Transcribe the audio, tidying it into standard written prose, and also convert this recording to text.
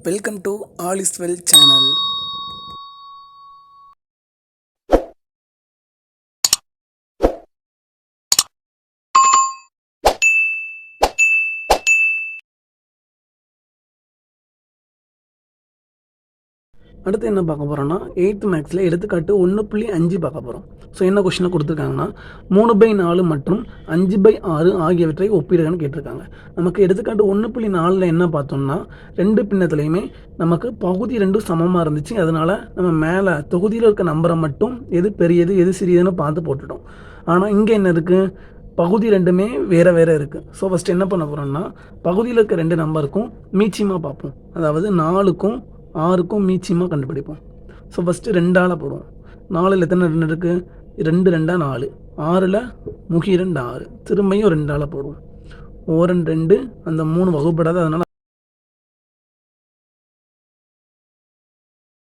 Welcome to all is well channel. அடுத்து என்ன பார்க்க போகிறோன்னா 8th மேக்ஸில் எடுத்துக்காட்டு 1.5 பார்க்க போகிறோம். ஸோ என்ன கொஷினை கொடுத்துருக்காங்கன்னா 3/4 மற்றும் 5/6 ஆகியவற்றை ஒப்பிடுகன்னு கேட்டிருக்காங்க. நமக்கு எடுத்துக்காட்டு 1.4 என்ன பார்த்தோம்னா ரெண்டு பின்னத்துலையுமே நமக்கு பகுதி ரெண்டும் சமமாக இருந்துச்சு. அதனால் நம்ம மேலே தொகுதியில் இருக்க நம்பரை மட்டும் எது பெரியது எது சிறியதுன்னு பார்த்து போட்டுட்டோம். ஆனால் இங்கே என்ன இருக்குது, பகுதி ரெண்டுமே வேறு வேறு இருக்குது. ஸோ ஃபஸ்ட்டு என்ன பண்ண போகிறோம்னா பகுதியில் இருக்க ரெண்டு நம்பருக்கும் மீச்சியமாக பார்ப்போம். அதாவது 4க்கும் 6க்கும் மீச்சியமாக கண்டுபிடிப்போம். ஸோ ஃபஸ்ட்டு 2ஆல் போடுவோம். 4ல் எத்தனை 2 இருக்குது, 2 2 4, 6ல் முகி 2 6, திரும்பியும் 2ஆல் போடுவோம். 1 2 அந்த 3 வகுப்படாது, அதனால்